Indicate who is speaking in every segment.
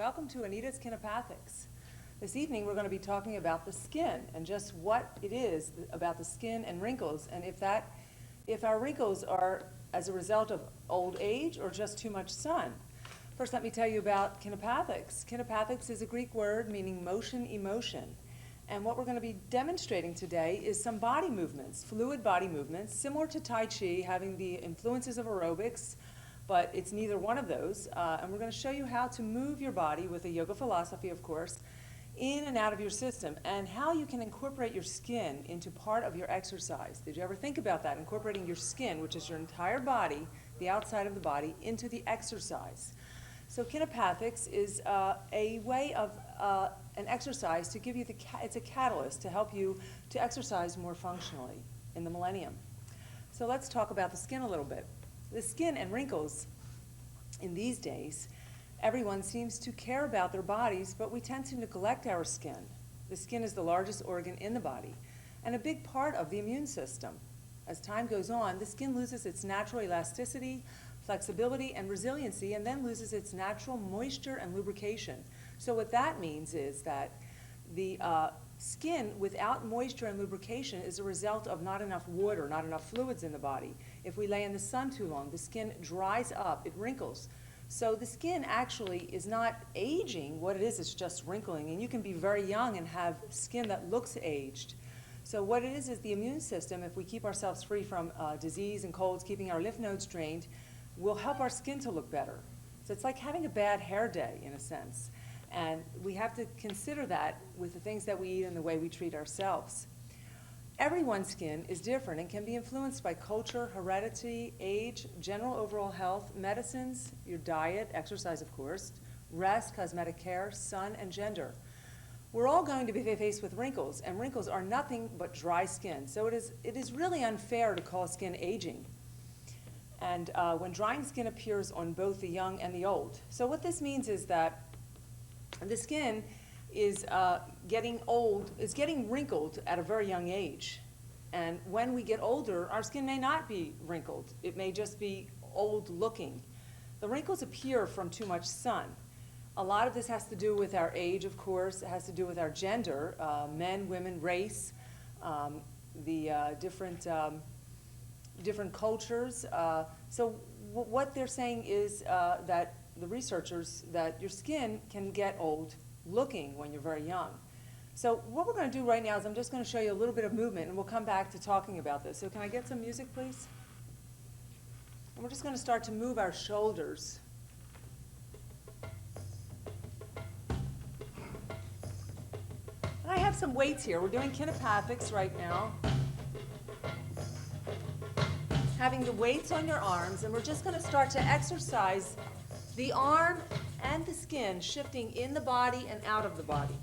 Speaker 1: Welcome to Anita's Kinepathics. This evening we're going to be talking about the skin and just what it is about the skin and wrinkles, and if our wrinkles are as a result of old age or just too much sun. First, let me tell you about Kinepathics. Kinepathics is a Greek word meaning motion, emotion. And what we're going to be demonstrating today is some body movements, fluid body movements, similar to Tai Chi, having the influences of aerobics, but it's neither one of those. And we're going to show you how to move your body with a yoga philosophy, of course, in and out of your system, and how you can incorporate your skin into part of your exercise. Did you ever think about that? Incorporating your skin, which is your entire body, the outside of the body, into the exercise. So Kinepathics is a way of an exercise to give you it's a catalyst to help you to exercise more functionally in the millennium. So let's talk about the skin a little bit. The skin and wrinkles in these days, everyone seems to care about their bodies, but we tend to neglect our skin. The skin is the largest organ in the body and a big part of the immune system. As time goes on, the skin loses its natural elasticity, flexibility, and resiliency, and then loses its natural moisture and lubrication. So what that means is that the skin without moisture and lubrication is a result of not enough water, not enough fluids in the body. If we lay in the sun too long, the skin dries up, it wrinkles. So the skin actually is not aging. What it is just wrinkling, and you can be very young and have skin that looks aged. So what it is the immune system, if we keep ourselves free from disease and colds, keeping our lymph nodes drained, will help our skin to look better. So it's like having a bad hair day, in a sense. And we have to consider that with the things that we eat and the way we treat ourselves. Everyone's skin is different and can be influenced by culture, heredity, age, general overall health, medicines, your diet, exercise of course, rest, cosmetic care, sun, and gender. We're all going to be faced with wrinkles, and wrinkles are nothing but dry skin. So it is really unfair to call skin aging. And when drying skin appears on both the young and the old. So what this means is that the skin is getting wrinkled at a very young age. And when we get older, our skin may not be wrinkled. It may just be old looking. The wrinkles appear from too much sun. A lot of this has to do with our age, of course. It has to do with our gender, men, women, race, the different cultures. So what they're saying is that the researchers, that your skin can get old looking when you're very young. So what we're going to do right now is I'm just going to show you a little bit of movement, and we'll come back to talking about this. So can I get some music, please? And we're just going to start to move our shoulders. And I have some weights here. We're doing Kinepathics right now. Having the weights on your arms, and we're just going to start to exercise the arm and the skin shifting in the body and out of the body.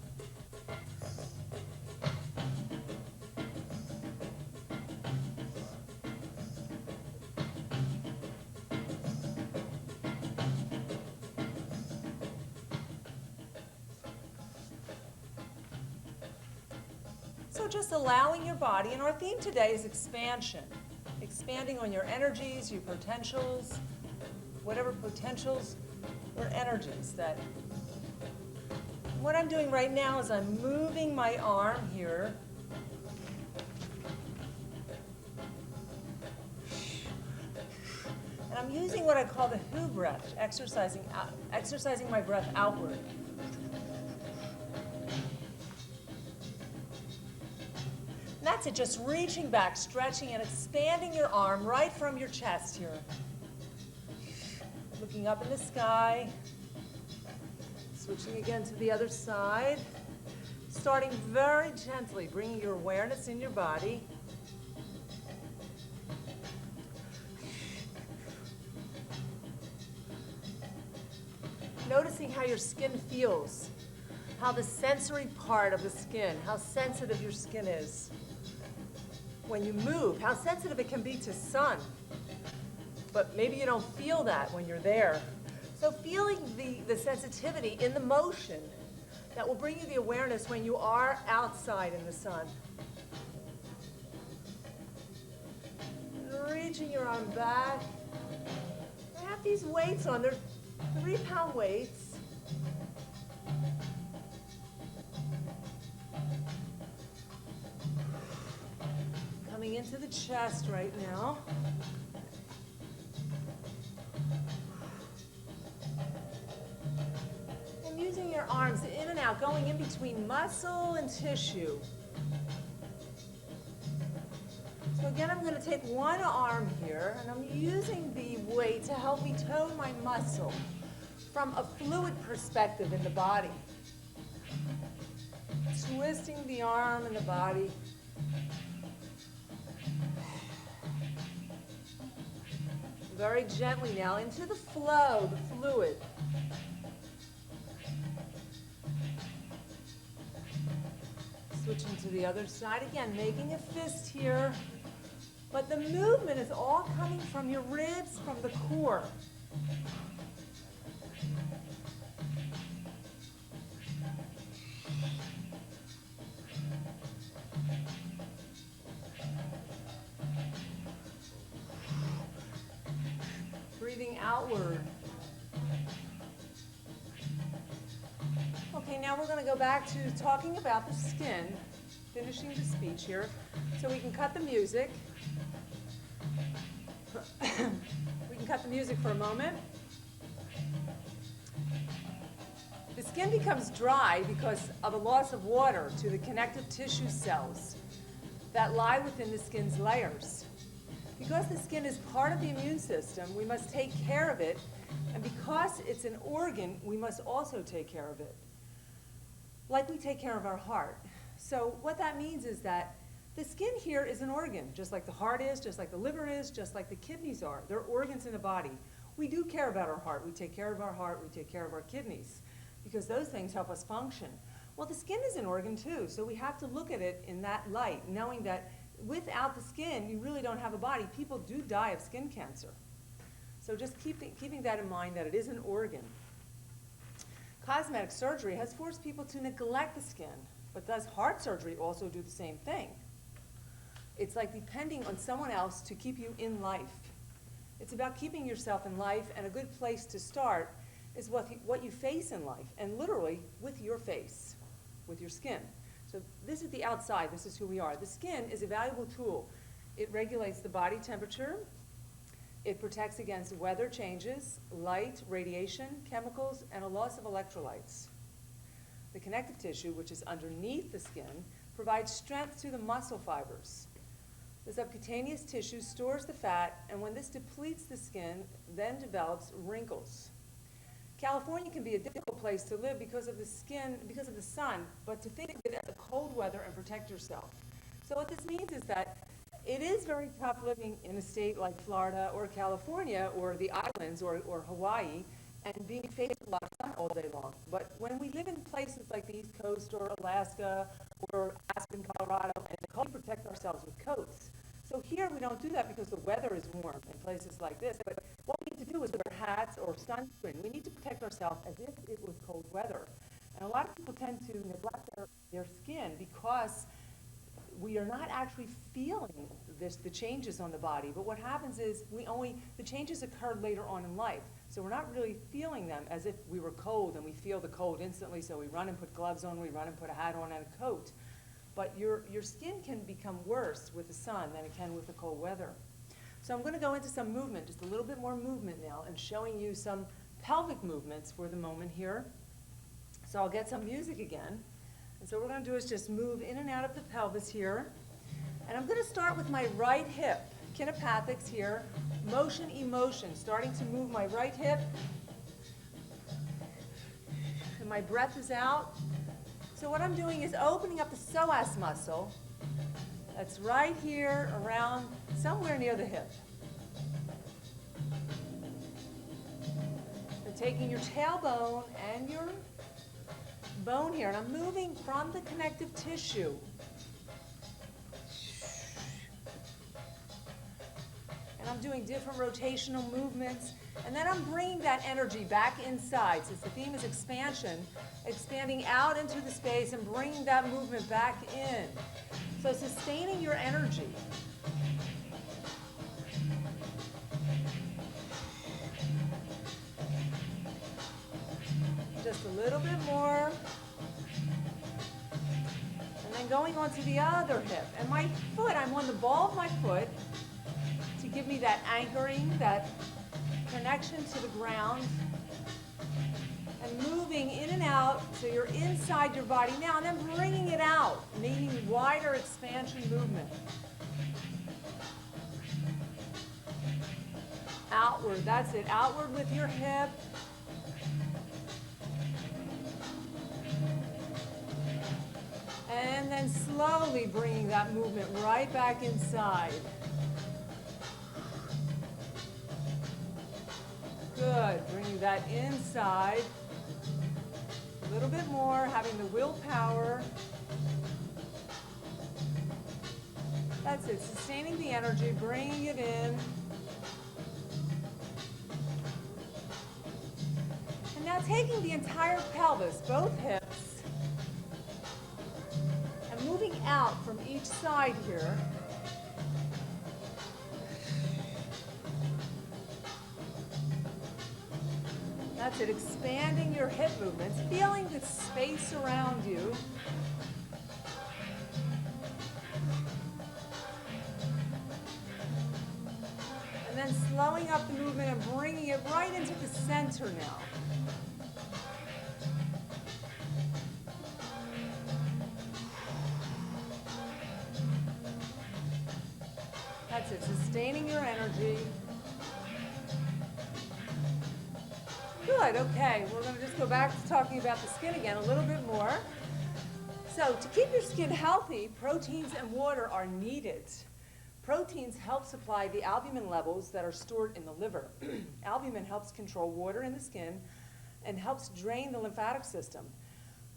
Speaker 1: So just allowing your body, and our theme today is expansion. Expanding on your energies, your potentials, whatever potentials or energies that. What I'm doing right now is I'm moving my arm here. And I'm using what I call the who breath, exercising my breath outward. And that's it, just reaching back, stretching and expanding your arm right from your chest here. Looking up in the sky. Switching again to the other side. Starting very gently, bringing your awareness in your body. Noticing how your skin feels. How the sensory part of the skin, how sensitive your skin is. When you move, how sensitive it can be to sun. But maybe you don't feel that when you're there. So feeling the sensitivity in the motion that will bring you the awareness when you are outside in the sun. Reaching your arm back. I have these weights on. They're 3-pound weights. breathing into the chest right now. And using your arms in and out, going in between muscle and tissue. So again, I'm going to take one arm here, and I'm using the weight to help me tone my muscle from a fluid perspective in the body. Twisting the arm and the body. Very gently now into the flow, the fluid. Switching to the other side again, making a fist here. But the movement is all coming from your ribs, from the core. Breathing outward. Okay, now we're going to go back to talking about the skin, finishing the speech here. So we can cut the music. We can cut the music for a moment. The skin becomes dry because of a loss of water to the connective tissue cells that lie within the skin's layers. Because the skin is part of the immune system, we must take care of it, and because it's an organ, we must also take care of it, like we take care of our heart. So what that means is that the skin here is an organ, just like the heart is, just like the liver is, just like the kidneys are. They're organs in the body. We do care about our heart. We take care of our heart. We take care of our kidneys, because those things help us function. Well, the skin is an organ too, so we have to look at it in that light, knowing that without the skin, you really don't have a body. People do die of skin cancer. So just keeping that in mind, that it is an organ. Cosmetic surgery has forced people to neglect the skin, but does heart surgery also do the same thing? It's like depending on someone else to keep you in life. It's about keeping yourself in life, and a good place to start is what you face in life, and literally with your face, with your skin. So this is the outside, this is who we are. The skin is a valuable tool. It regulates the body temperature. It protects against weather changes, light, radiation, chemicals, and a loss of electrolytes. The connective tissue, which is underneath the skin, provides strength to the muscle fibers. The subcutaneous tissue stores the fat, and when this depletes the skin, then develops wrinkles. California can be a difficult place to live because of the skin, because of the sun, but to think of it as a cold weather and protect yourself. So what this means is that it is very tough living in a state like Florida or California or the islands or Hawaii and being faced with a lot of sun all day long. But when we live in places like the East Coast or Alaska or Aspen, Colorado, and we protect ourselves with coats. So here we don't do that because the weather is warm in places like this. But what we need to do is wear hats or sunscreen. We need to protect ourselves as if it was cold weather. And a lot of people tend to neglect their skin because we are not actually feeling the changes on the body. But what happens is the changes occur later on in life. So we're not really feeling them as if we were cold and we feel the cold instantly. So we run and put gloves on, we run and put a hat on and a coat. But your skin can become worse with the sun than it can with the cold weather. So I'm going to go into some movement, just a little bit more movement now, and showing you some pelvic movements for the moment here. So I'll get some music again. And so what we're going to do is just move in and out of the pelvis here. And I'm going to start with my right hip. Kinepathics here. Motion, emotion. Starting to move my right hip. And my breath is out. So what I'm doing is opening up the psoas muscle. That's right here around somewhere near the hip. So taking your tailbone and your bone here, and I'm moving from the connective tissue. And I'm doing different rotational movements, and then I'm bringing that energy back inside. Since the theme is expansion, expanding out into the space and bringing that movement back in. So sustaining your energy. Just a little bit more. And then going onto the other hip. And my foot, I'm on the ball of my foot to give me that anchoring, that connection to the ground. And moving in and out so you're inside your body now, and then bringing it out, meaning wider expansion movement. Outward, that's it. Outward with your hip. And then slowly bringing that movement right back inside. Good. Bringing that inside. A little bit more, having the willpower. That's it. Sustaining the energy, bringing it in. And now taking the entire pelvis, both hips, and moving out from each side here. That's it, expanding your hip movements, feeling the space around you. And then slowing up the movement and bringing it right into the center now. That's it, sustaining your energy. Good, okay, we're going to just go back to talking about the skin again a little bit more. So to keep your skin healthy, proteins and water are needed. Proteins help supply the albumin levels that are stored in the liver. Albumin helps control water in the skin and helps drain the lymphatic system.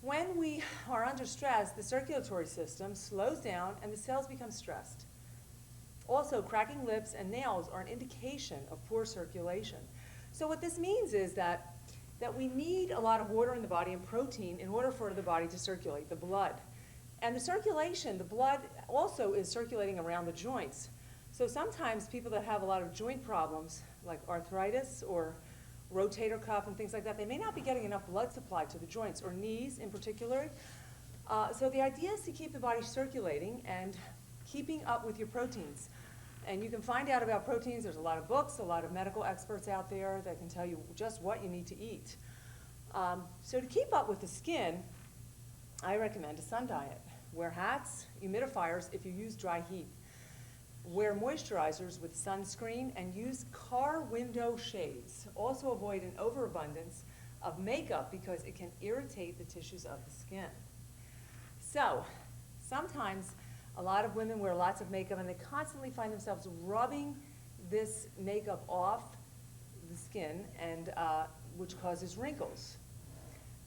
Speaker 1: When we are under stress, the circulatory system slows down and the cells become stressed. Also, cracking lips and nails are an indication of poor circulation. So what this means is that we need a lot of water in the body and protein in order for the body to circulate, the blood. And the circulation, the blood also is circulating around the joints. So sometimes people that have a lot of joint problems, like arthritis or rotator cuff and things like that, they may not be getting enough blood supply to the joints, or knees in particular. So the idea is to keep the body circulating and keeping up with your proteins. And you can find out about proteins. There's a lot of books, a lot of medical experts out there that can tell you just what you need to eat. So to keep up with the skin, I recommend a sun diet. Wear hats, humidifiers if you use dry heat. Wear moisturizers with sunscreen and use car window shades. Also avoid an overabundance of makeup because it can irritate the tissues of the skin. So sometimes a lot of women wear lots of makeup and they constantly find themselves rubbing this makeup off the skin, and which causes wrinkles.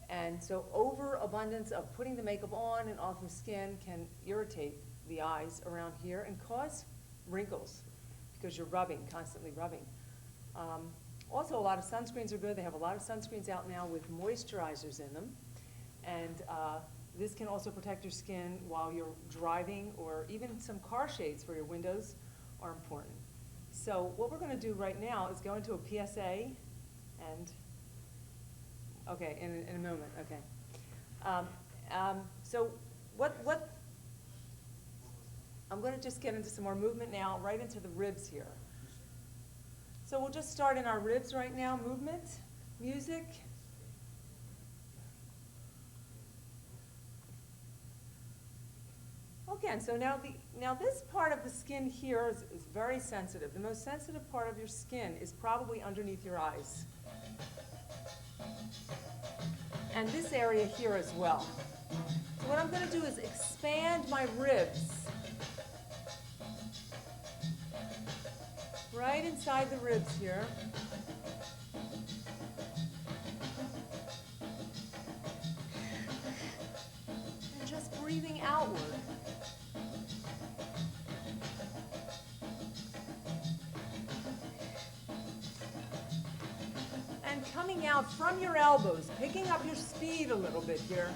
Speaker 1: And so overabundance of putting the makeup on and off the skin can irritate the eyes around here and cause wrinkles because you're rubbing, constantly rubbing. Also, a lot of sunscreens are good. They have a lot of sunscreens out now with moisturizers in them. And this can also protect your skin while you're driving, or even some car shades for your windows are important. So what we're going to do right now is go into a PSA and, okay, in a moment, okay. So what, I'm going to just get into some more movement now, right into the ribs here. So we'll just start in our ribs right now, movement, music. Okay, so now this part of the skin here is very sensitive. The most sensitive part of your skin is probably underneath your eyes. And this area here as well. So what I'm going to do is expand my ribs. Right inside the ribs here. And just breathing outward. And coming out from your elbows, picking up your speed a little bit here.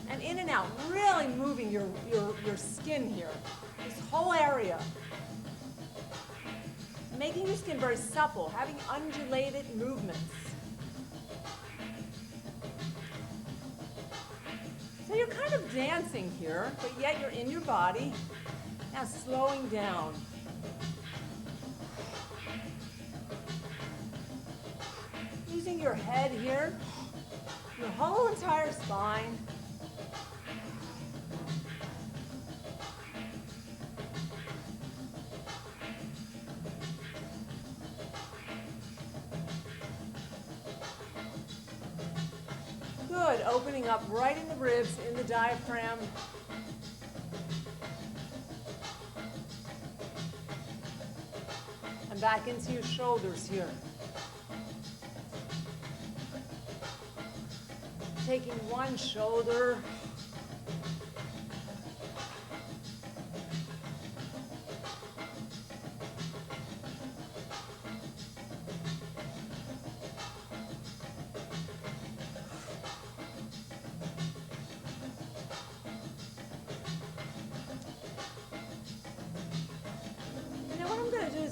Speaker 1: And in and out, really moving your skin here. This whole area. Making your skin very supple, having undulated movements. So you're kind of dancing here, but yet you're in your body. Now slowing down. Using your head here, your whole entire spine. Good, opening up right in the ribs, in the diaphragm. And back into your shoulders here. Taking one shoulder.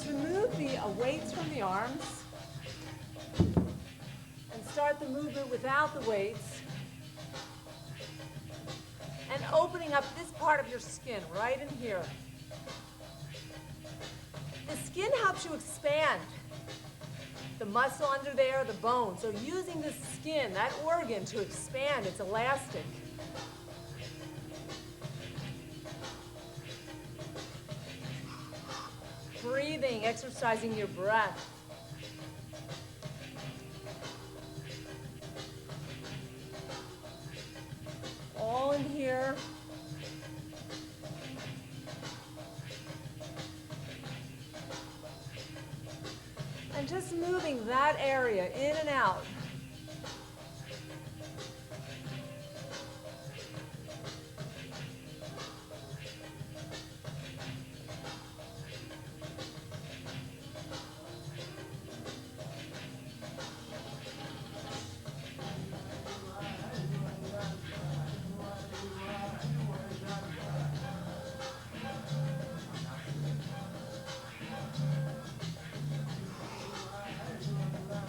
Speaker 1: Remove the weights from the arms and start the movement without the weights and opening up this part of your skin right in here. The skin helps you expand the muscle under there, the bone. So using the skin, that organ, to expand, it's elastic. Breathing, exercising your breath. All in here. And just moving that area in and out.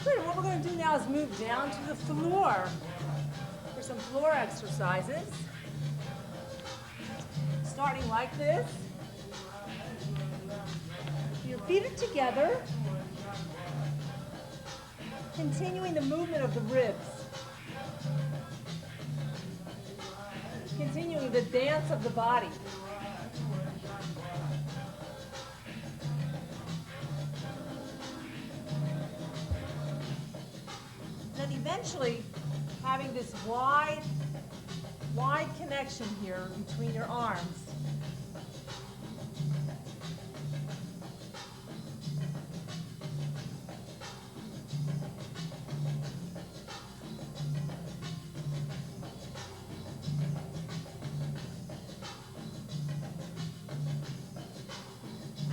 Speaker 1: Good, what we're going to do now is move down to the floor for some floor exercises. Starting like this. Your feet are together. Continuing the movement of the ribs. Continuing the dance of the body. Eventually, having this wide connection here between your arms.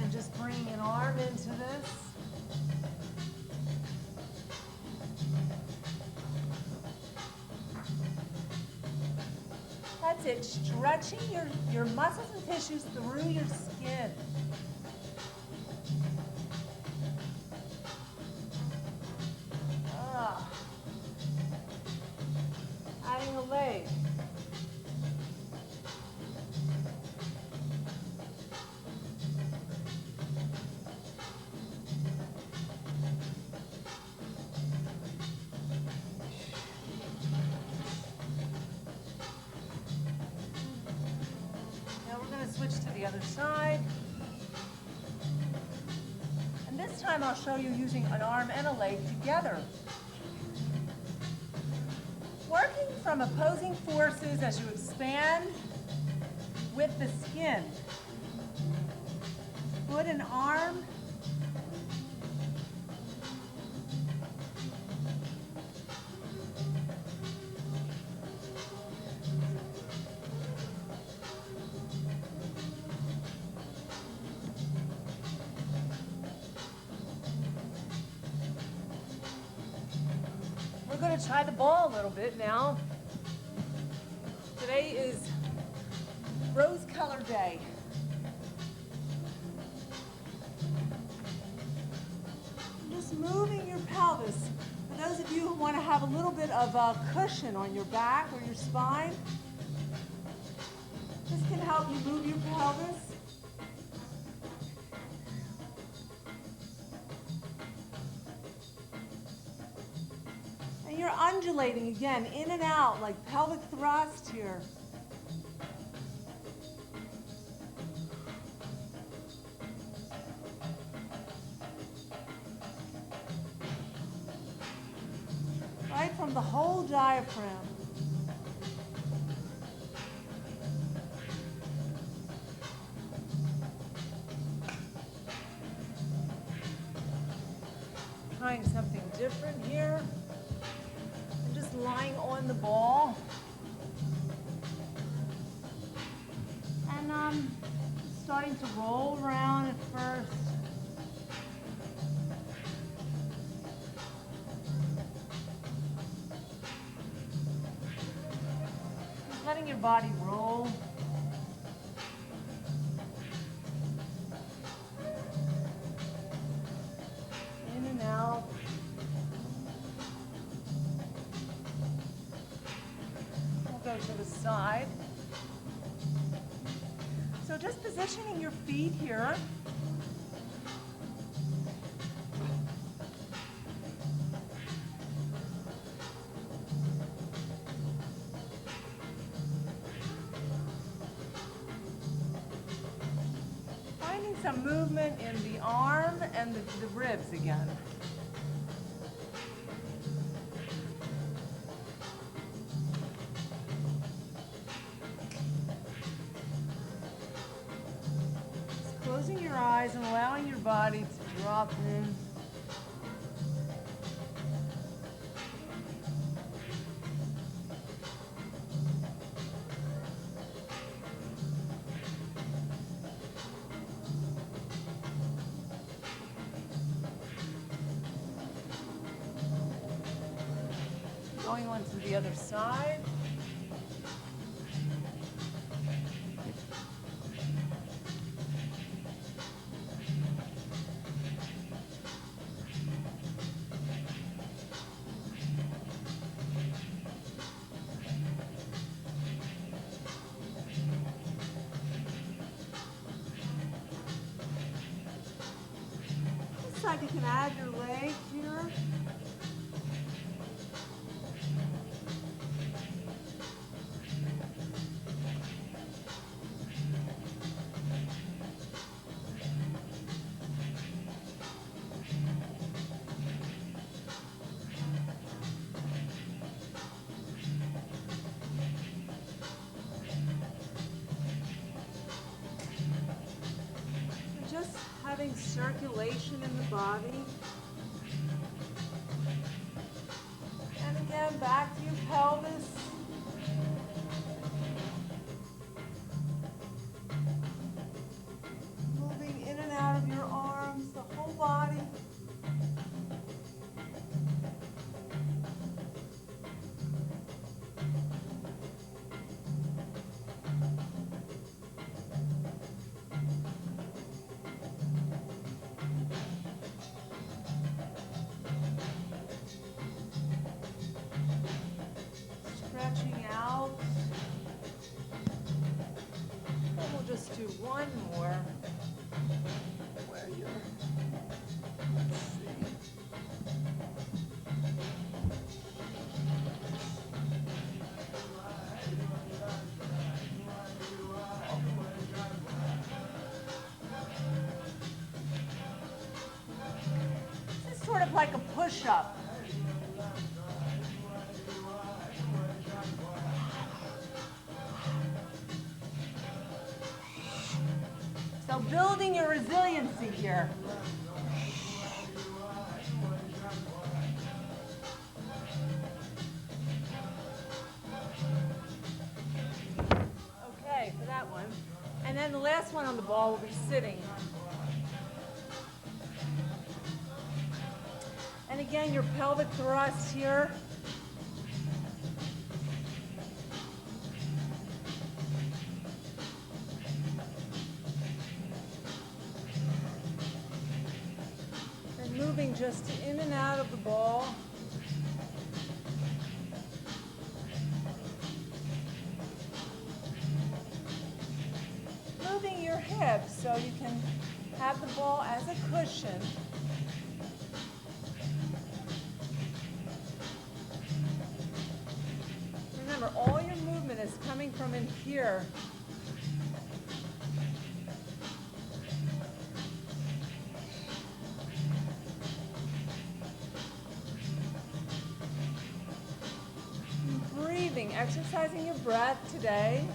Speaker 1: And just bringing an arm into this. That's it, stretching your muscles and tissues through your skin. Adding a leg. Switch to the other side. And this time I'll show you using an arm and a leg together. Working from opposing forces as you expand with the skin. Put an arm We're going to try the ball a little bit now. Today is Rose Color Day. Just moving your pelvis. For those of you who want to have a little bit of a cushion on your back or your spine, you move your pelvis. And you're undulating again, in and out, like pelvic thrust here. Right from the whole diaphragm. Trying something different here. And just lying on the ball. And starting to roll around at first. Just letting your body roll. In and out. We'll go to the side. So just positioning your feet here. Finding some movement in the arm and the ribs again. Closing your eyes and allowing your body to drop in. Going on to the other side. This side you can add your leg here. Just having circulation in the body. And again, back to your pelvis. Moving in and out of your arms, the whole body. Stretching out. And we'll just do one more. Where you're, let's see. This is sort of like a push-up. So building your resiliency here. Okay, for that one. And then the last one on the ball will be sitting. And again, your pelvic thrust here. Moving just in and out of the ball. moving your hips so you can have the ball as a cushion. Remember, all your movement is coming from in here. Breathing, exercising your breath today.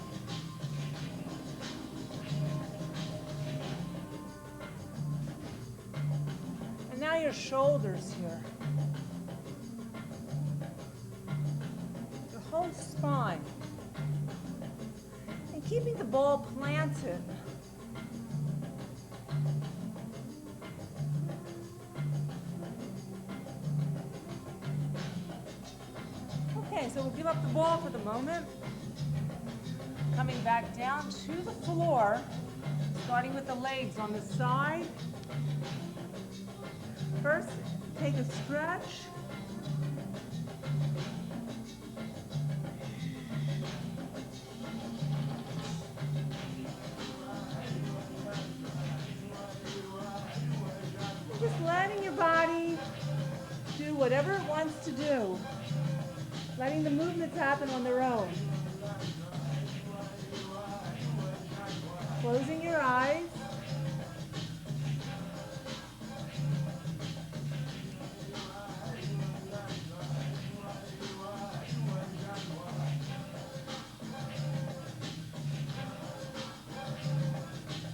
Speaker 1: And now your shoulders here. Your whole spine. And keeping the ball planted. Okay, so we'll give up the ball for the moment. Coming back down to the floor, starting with the legs on the side. First, take a stretch. Just letting your body do whatever it wants to do. Letting the movements happen on their own. Closing your eyes.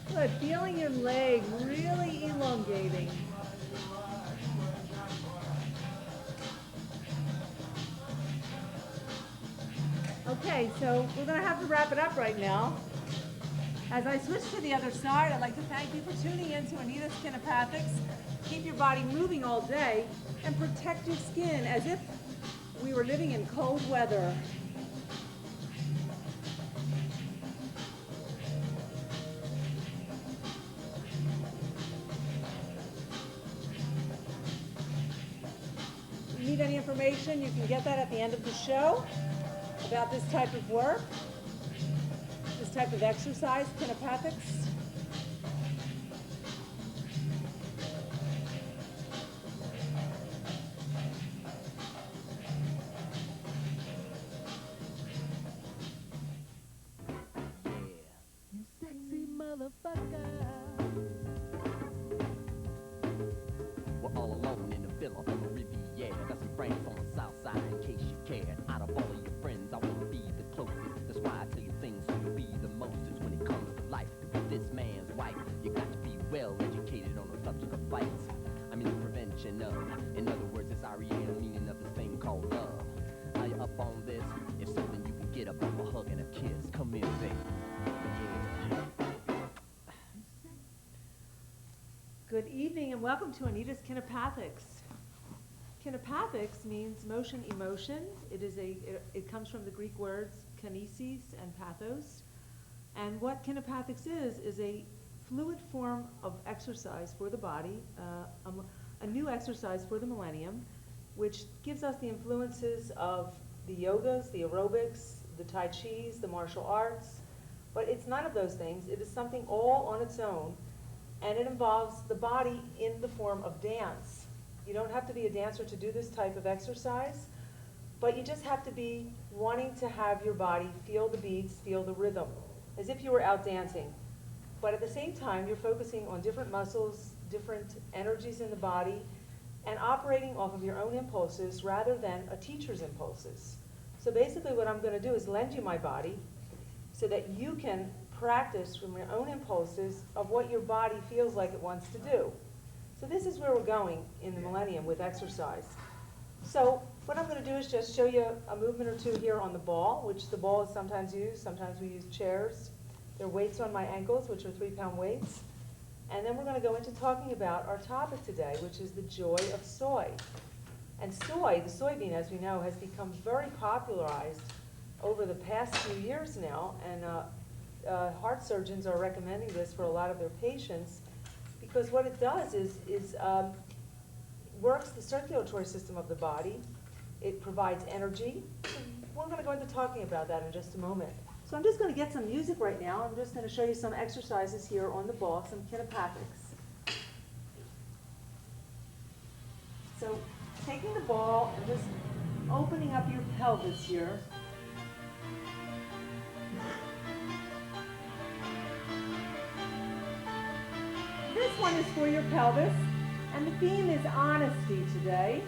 Speaker 1: Good, feeling your leg really elongating. Okay, so we're going to have to wrap it up right now. As I switch to the other side, I'd like to thank you for tuning in to Anita's Kinepathics. Keep your body moving all day and protect your skin as if we were living in cold weather. If you need any information, you can get that at the end of the show about this type of work, this type of exercise, Kinepathics.
Speaker 2: You sexy motherfucker. We're all alone in the villa on the Riviera. Got some friends on the south side in case you care. Out of all of your friends, I want to be the closest. That's why I tell you things so you'll be the mostest when it comes to life. To be this man's wife, you got to be well educated on the subject of fights. I mean the prevention of. In other words, it's REM, meaning of this thing called love. Are you up on this? If so, then you can get up off a hug and a kiss. Come here, baby. Yeah.
Speaker 1: Good evening and welcome to Anita's Kinepathics. Kinepathics means motion emotion. It comes from the Greek words kinesis and pathos. And what kinepathics is a fluid form of exercise for the body, a new exercise for the millennium, which gives us the influences of the yogas, the aerobics, the tai chis, the martial arts. But it's none of those things. It is something all on its own. And it involves the body in the form of dance. You don't have to be a dancer to do this type of exercise, but you just have to be wanting to have your body feel the beats, feel the rhythm, as if you were out dancing. But at the same time, you're focusing on different muscles, different energies in the body, and operating off of your own impulses rather than a teacher's impulses. So basically what I'm going to do is lend you my body so that you can practice from your own impulses of what your body feels like it wants to do. So this is where we're going in the millennium with exercise. So what I'm going to do is just show you a movement or two here on the ball, which the ball is sometimes used. Sometimes we use chairs. There are weights on my ankles, which are 3-pound weights. And then we're going to go into talking about our topic today, which is the joy of soy. And soy, the soybean, as we know, has become very popularized over the past few years now. And heart surgeons are recommending this for a lot of their patients because what it does is works the circulatory system of the body. It provides energy. We're going to go into talking about that in just a moment. So I'm just going to get some music right now. I'm just going to show you some exercises here on the ball, some Kinepathics. So taking the ball and just opening up your pelvis here. This one is for your pelvis, and the theme is honesty today.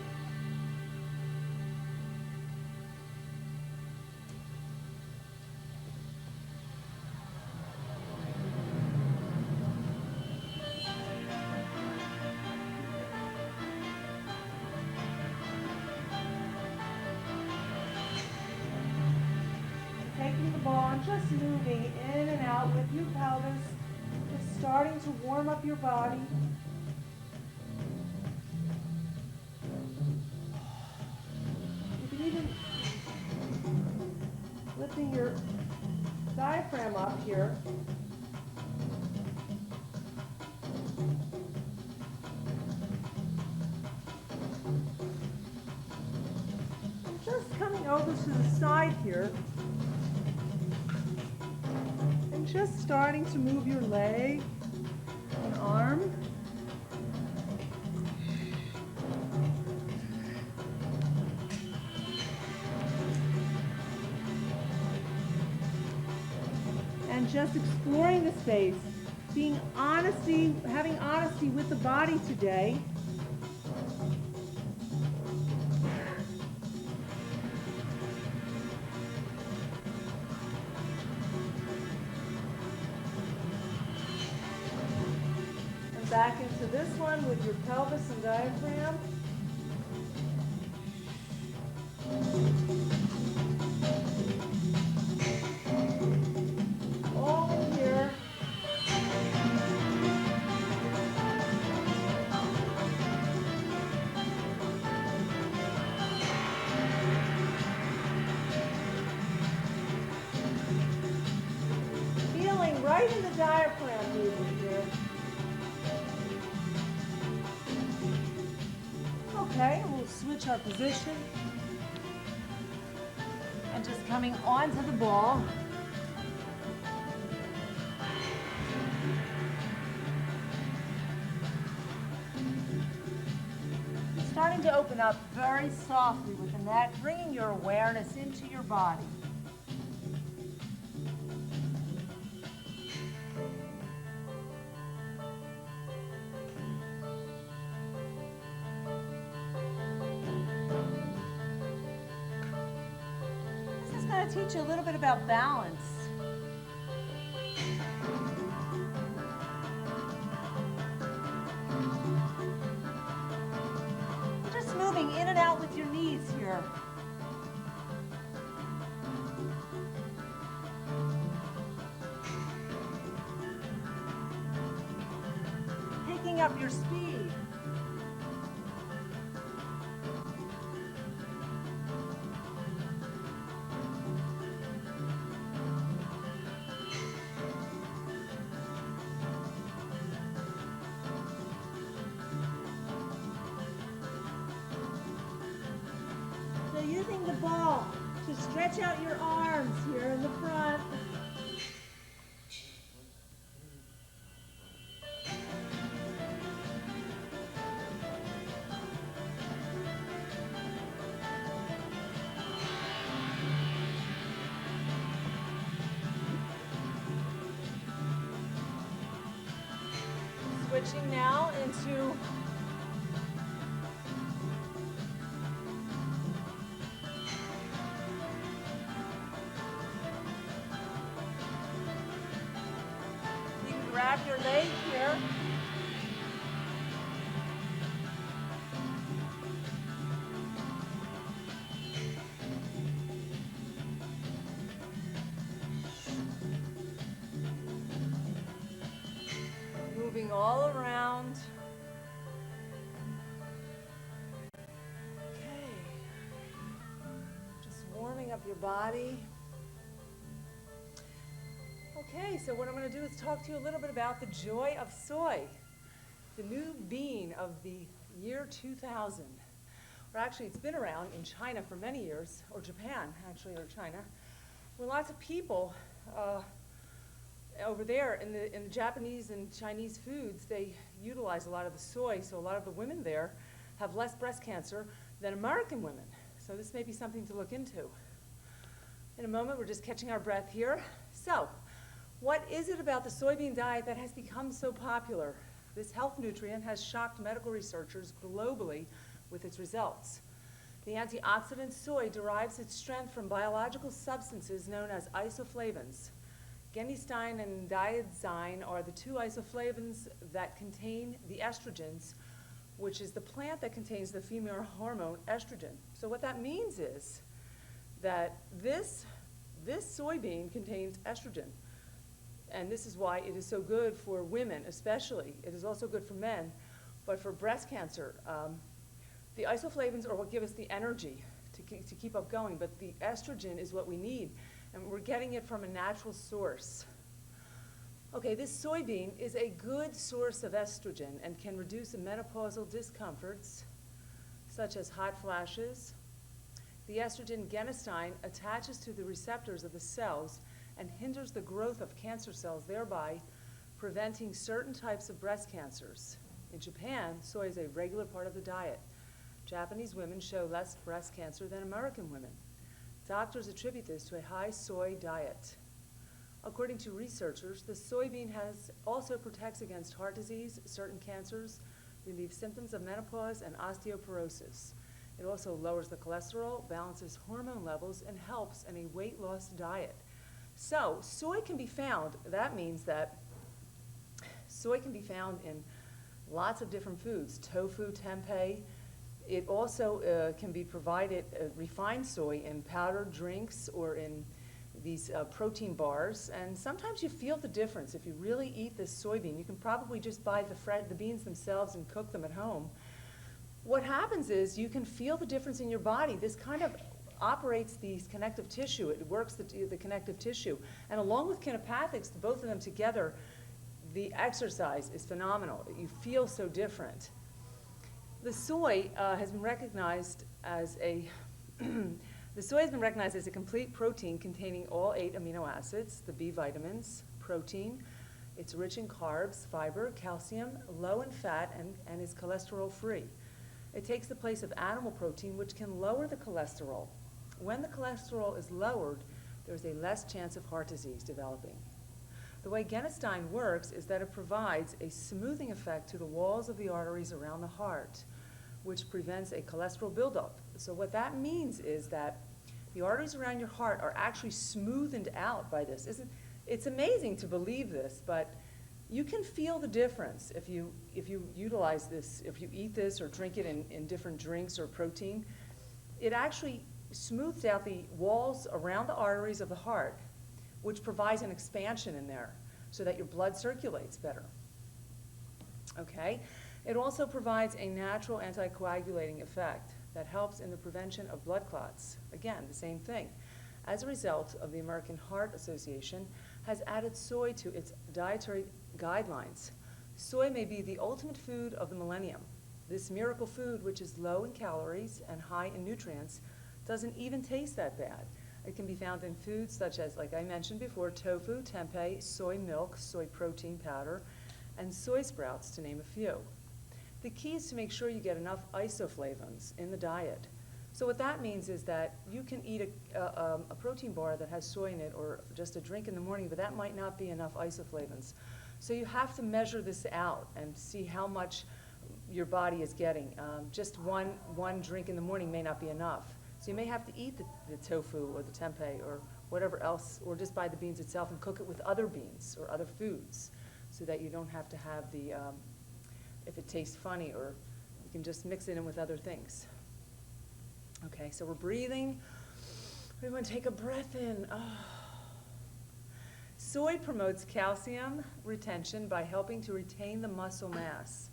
Speaker 1: Taking the ball and just moving in and out with your pelvis. Just starting to warm up your body. You can even lifting your diaphragm up here. And just coming over to the side here. And just starting to move your leg and arm. And just exploring the space, having honesty with the body today. Back into this one with your pelvis and diaphragm. All in here. Feeling right in the diaphragm movement here. Okay, we'll switch our position and just coming onto the ball. Starting to open up very softly with the neck, bringing your awareness into your body. Teach you a little bit about balance. Just moving in and out with your knees here. Picking up your speed. Using the ball to stretch out your arms here in the front. Switching now into grab your leg here. Moving all around. Okay. Just warming up your body. Okay, so what I'm going to do is talk to you a little bit about the joy of soy, the new bean of the year 2000. Or actually, it's been around in China for many years, or Japan, actually, or China, where lots of people over there in the Japanese and Chinese foods, they utilize a lot of the soy, so a lot of the women there have less breast cancer than American women. So this may be something to look into. In a moment, we're just catching our breath here. So, what is it about the soybean diet that has become so popular? This health nutrient has shocked medical researchers globally with its results. The antioxidant soy derives its strength from biological substances known as isoflavones. Genistein and diazyme are the two isoflavones that contain the estrogens, which is the plant that contains the female hormone estrogen. So what that means is that this soybean contains estrogen. And this is why it is so good for women, especially. It is also good for men. But for breast cancer, the isoflavones are what give us the energy to keep up going. But the estrogen is what we need. And we're getting it from a natural source. Okay, this soybean is a good source of estrogen and can reduce the menopausal discomforts, such as hot flashes. The estrogen genistein attaches to the receptors of the cells and hinders the growth of cancer cells, thereby preventing certain types of breast cancers. In Japan, soy is a regular part of the diet. Japanese women show less breast cancer than American women. Doctors attribute this to a high soy diet. According to researchers, the soybean also protects against heart disease, certain cancers, relieves symptoms of menopause and osteoporosis. It also lowers the cholesterol, balances hormone levels, and helps in a weight loss diet. So, soy can be found, that means that soy can be found in lots of different foods, tofu, tempeh. It also can be provided, refined soy, in powdered drinks or in these protein bars. And sometimes you feel the difference. If you really eat this soybean, you can probably just buy the beans themselves and cook them at home. What happens is you can feel the difference in your body. This kind of operates the connective tissue. It works the connective tissue. And along with Kinepathics, both of them together, the exercise is phenomenal. You feel so different. The soy has been recognized as a complete protein containing all 8 amino acids, the B vitamins, protein. It's rich in carbs, fiber, calcium, low in fat, and is cholesterol-free. It takes the place of animal protein, which can lower the cholesterol. When the cholesterol is lowered, there's a less chance of heart disease developing. The way genistein works is that it provides a smoothing effect to the walls of the arteries around the heart, which prevents a cholesterol buildup. So what that means is that the arteries around your heart are actually smoothened out by this. It's amazing to believe this, but you can feel the difference if you utilize this, if you eat this or drink it in different drinks or protein. It actually smooths out the walls around the arteries of the heart, which provides an expansion in there so that your blood circulates better. Okay? It also provides a natural anticoagulating effect that helps in the prevention of blood clots. Again, the same thing. As a result of the American Heart Association has added soy to its dietary guidelines. Soy may be the ultimate food of the millennium. This miracle food, which is low in calories and high in nutrients, doesn't even taste that bad. It can be found in foods such as, like I mentioned before, tofu, tempeh, soy milk, soy protein powder, and soy sprouts, to name a few. The key is to make sure you get enough isoflavones in the diet. So what that means is that you can eat a protein bar that has soy in it or just a drink in the morning, but that might not be enough isoflavones. So you have to measure this out and see how much your body is getting. Just one drink in the morning may not be enough. So you may have to eat the tofu or the tempeh or whatever else, or just buy the beans itself and cook it with other beans or other foods so that you don't have to have the, if it tastes funny, or you can just mix it in with other things. Okay, so we're breathing. We want to take a breath in. Oh. Soy promotes calcium retention by helping to retain the muscle mass.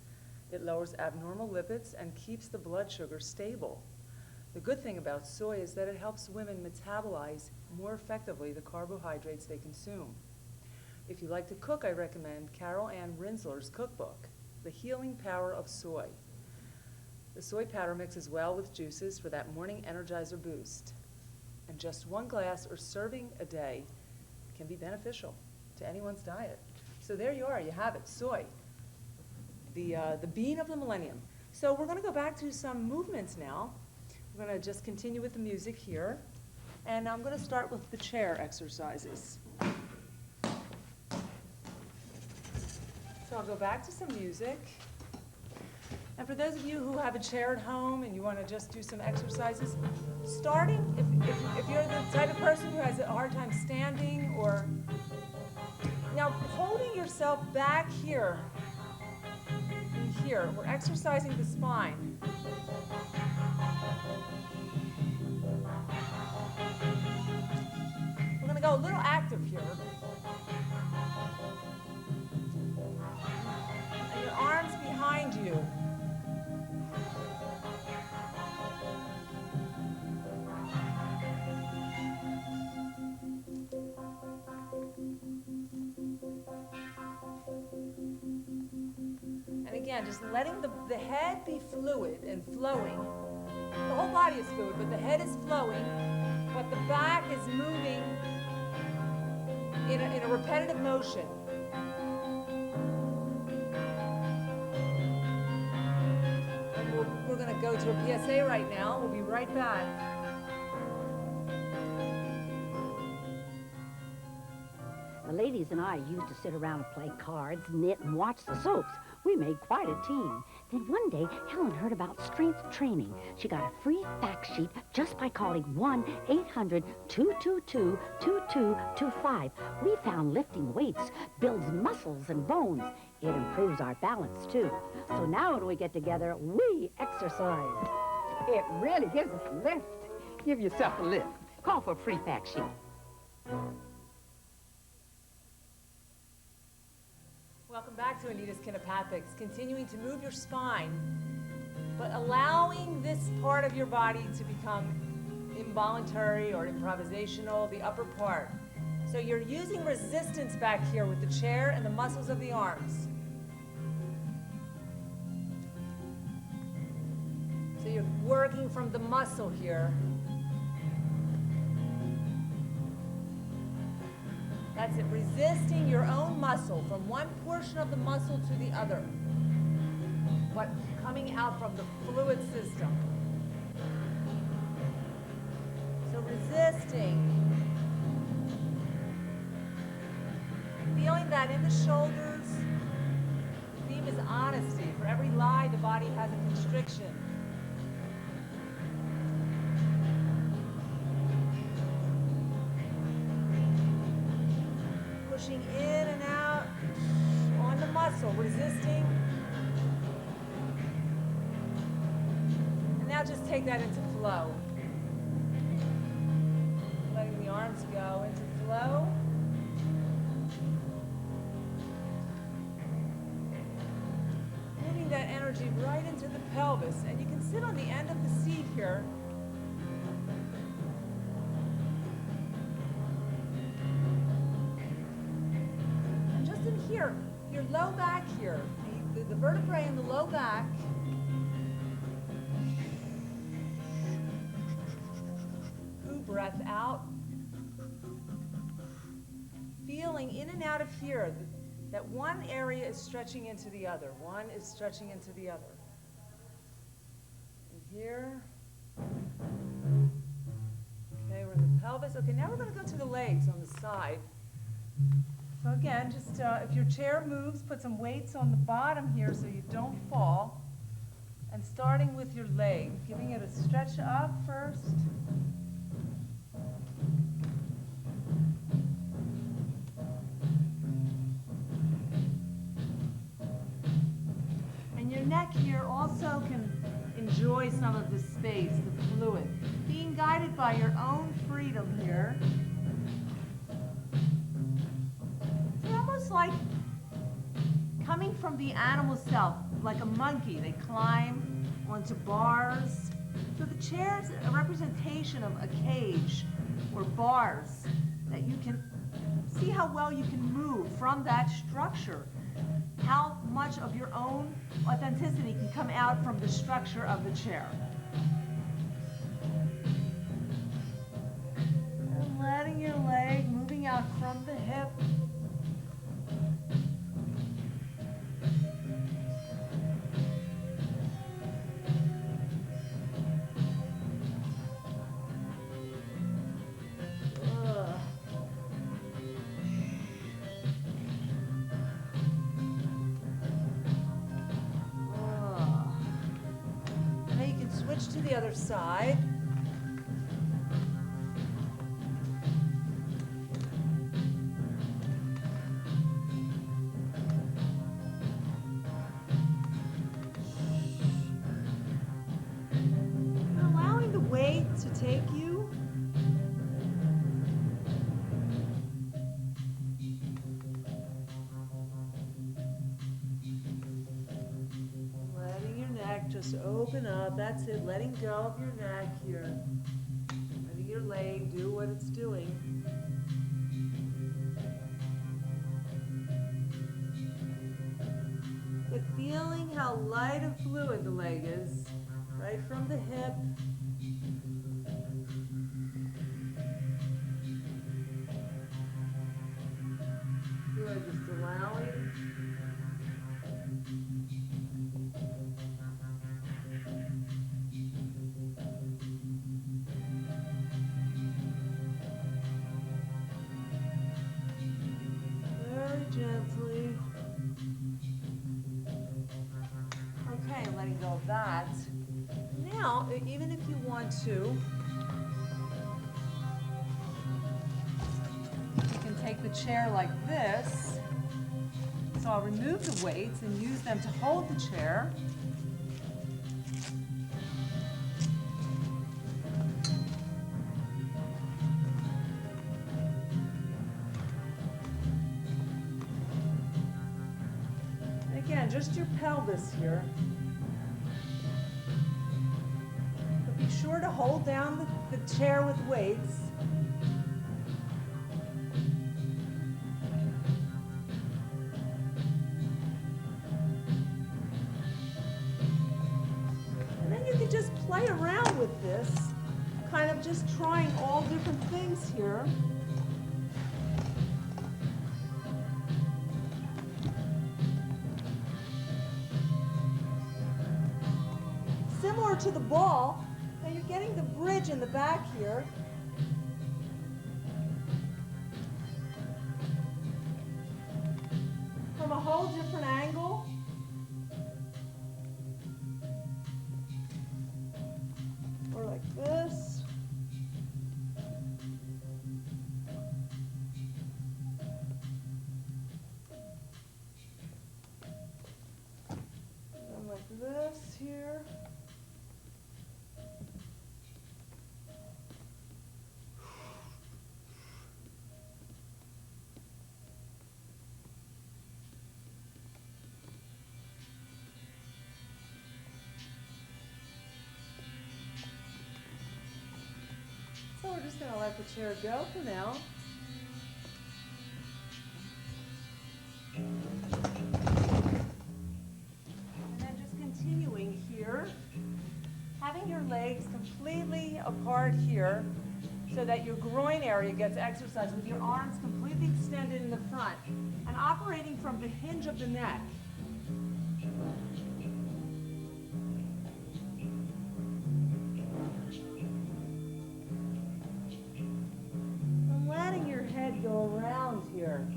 Speaker 1: It lowers abnormal lipids and keeps the blood sugar stable. The good thing about soy is that it helps women metabolize more effectively the carbohydrates they consume. If you like to cook, I recommend Carol Ann Rinsler's cookbook, The Healing Power of Soy. The soy powder mixes well with juices for that morning energizer boost. And just 1 glass or serving a day can be beneficial to anyone's diet. So there you are, you have it, soy, the bean of the millennium. So we're gonna go back to some movements now. We're gonna just continue with the music here. And I'm gonna start with the chair exercises. So I'll go back to some music. And for those of you who have a chair at home and you want to just do some exercises, starting, if you're the type of person who has a hard time standing or, now holding yourself back here, and here, we're exercising the spine. We're going to go a little active here. And your arms behind you. And again, just letting the head be fluid and flowing. The whole body is fluid, but the head is flowing, but the back is moving in a repetitive motion. And we're going to go to a PSA right now. We'll be right back.
Speaker 3: The ladies and I used to sit around and play cards, knit, and watch the soaps. We made quite a team. Then one day, Helen heard about strength training. She got a free fact sheet just by calling 1-800-222-2225. We found lifting weights builds muscles and bones. It improves our balance, too. So now when we get together, we exercise. It really gives us a lift. Give yourself a lift. Call for a free fact sheet.
Speaker 1: Welcome back to Anita's Kinepathics, continuing to move your spine, but allowing this part of your body to become involuntary or improvisational, the upper part. So you're using resistance back here with the chair and the muscles of the arms. So you're working from the muscle here. That's it, resisting your own muscle from one portion of the muscle to the other, but coming out from the fluid system. So resisting. Feeling that in the shoulders. The theme is honesty. For every lie, the body has a constriction. Pushing in and out on the muscle, resisting. And now just take that into flow. Letting the arms go into flow. Moving that energy right into the pelvis. And you can sit on the end of the seat here. Here, your low back here, the vertebrae in the low back. Breath out. Feeling in and out of here, that one area is stretching into the other. One is stretching into the other. And here. Okay, we're in the pelvis. Okay, now we're going to go to the legs on the side. So again, just if your chair moves, put some weights on the bottom here so you don't fall. And starting with your leg, giving it a stretch up first. And your neck here also can enjoy some of the space, the fluid. Being guided by your own freedom here. It's almost like coming from the animal self, like a monkey. They climb onto bars. So the chair is a representation of a cage or bars that you can see how well you can move from that structure. How much of your own authenticity can come out from the structure of the chair. And letting your leg moving out from the switch to the other side. And allowing the weight to take you. Letting your neck just open up. That's it. Letting go of your neck here. Letting your leg do what it's doing. But feeling how light and fluid the leg is, right from the hip. Good, just allowing. Very gently. Okay, letting go of that. Now, even if you want to, you can take the chair like this. So I'll remove the weights and use them to hold the chair. And again, just your pelvis here. But be sure to hold down the chair with weights. Just play around with this, kind of just trying all different things here. Similar to the ball, now you're getting the bridge in the back here. From a whole different angle. Like this. And like this here. So we're just going to let the chair go for now. And then just continuing here, having your legs completely apart here so that your groin area gets exercised with your arms completely extended in the front and operating from the hinge of the neck. Go around here.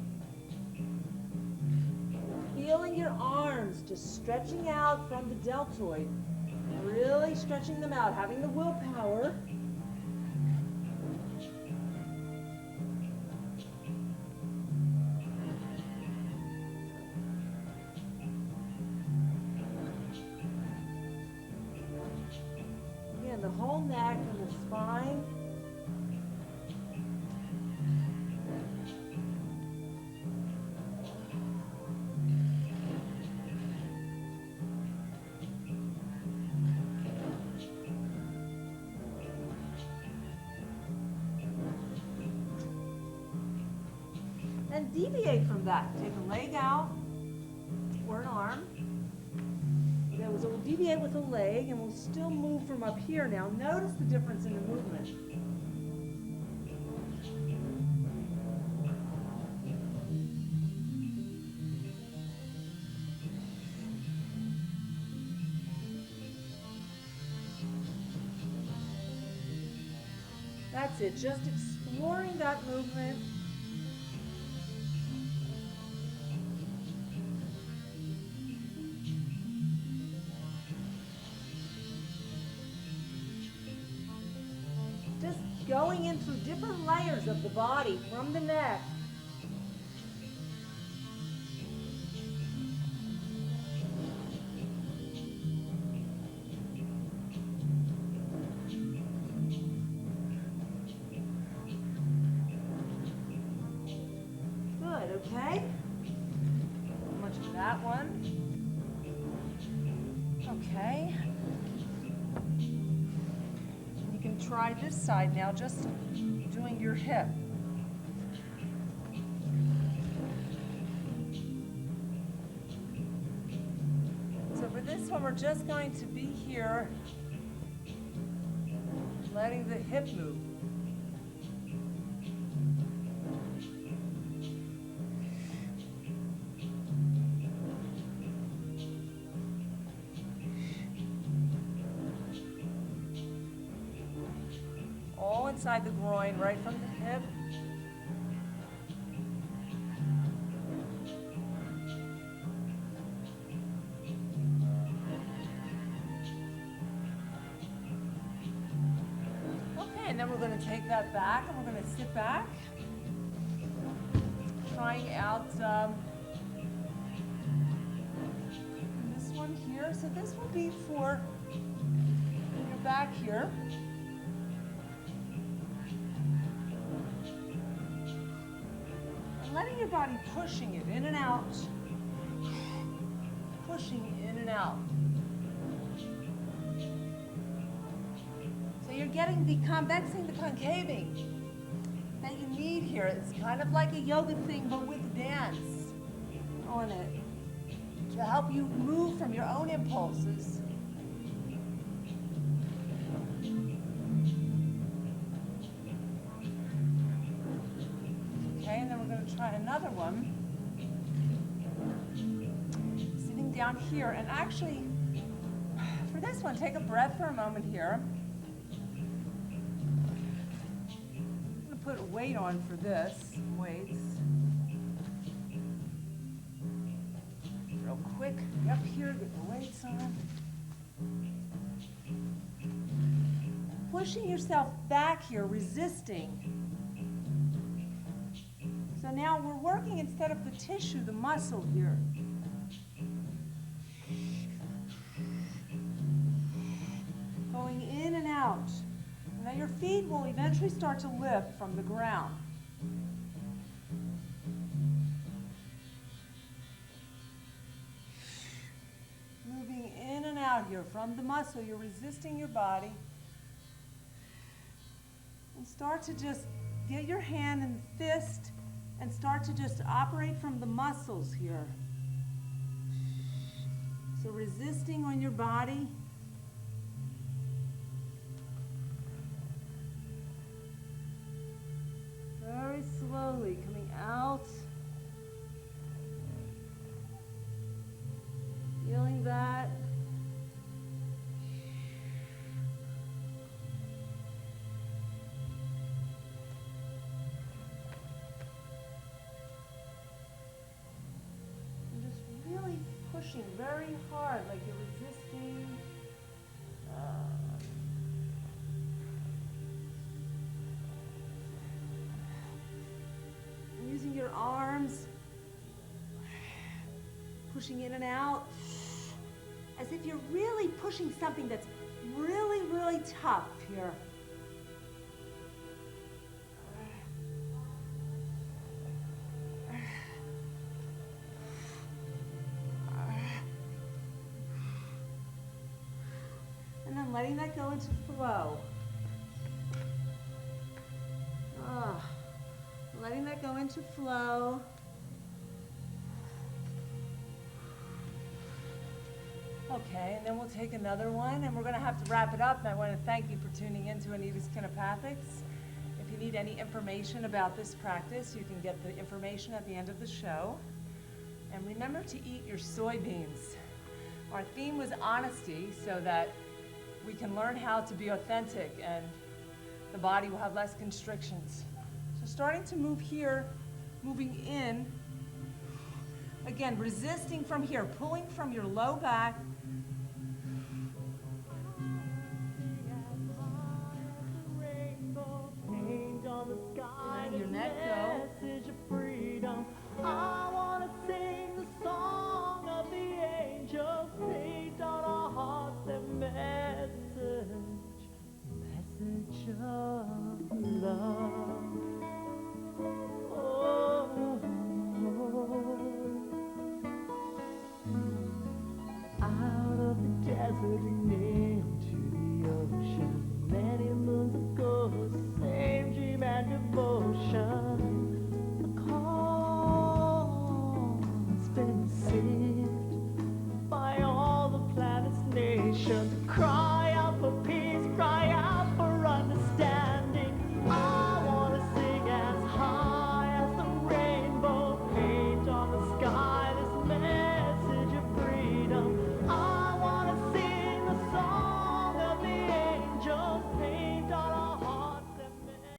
Speaker 1: Feeling your arms just stretching out from the deltoid. Really stretching them out, having the willpower. Again, the whole neck and the spine. And deviate from that. Take a leg out or an arm. Okay, so we'll deviate with a leg and we'll still move from up here now. Notice the difference in the movement. That's it, just exploring that movement. going in through different layers of the body from the neck. Good, okay? Much of that one. Okay. You can try this side now, just doing your hip. So for this one, we're just going to be here, letting the hip move. All inside the groin, right from the hip. Okay, and then we're going to take that back and we're going to sit back, trying out this one here. So this will be for your back here. Letting your body pushing it in and out, pushing in and out. So you're getting the convexing, the concaving that you need here. It's kind of like a yoga thing, but with dance on it to help you move from your own impulses. And then we're going to try another one. Sitting down here, and actually, for this one, take a breath for a moment here. I'm going to put a weight on for this, weights. Real quick, up here, get the weights on. Pushing yourself back here, resisting. So now we're working instead of the tissue, the muscle here. Going in and out. And now your feet will eventually start to lift from the ground. Moving in and out here from the muscle. You're resisting your body. And start to just get your hand and fist and start to just operate from the muscles here. So resisting on your body. Very slowly coming out. Feeling that. Pushing very hard, like you're resisting. Using your arms, pushing in and out, as if you're really pushing something that's really, really tough here. And then letting that go into flow. Letting that go into flow. Okay, and then we'll take another one, and we're going to have to wrap it up. And I want to thank you for tuning in to Anita's Kinepathics. If you need any information about this practice, you can get the information at the end of the show. And remember to eat your soybeans. Our theme was honesty, so that we can learn how to be authentic and the body will have less constrictions. So starting to move here, moving in. Again, resisting from here, pulling from your low back,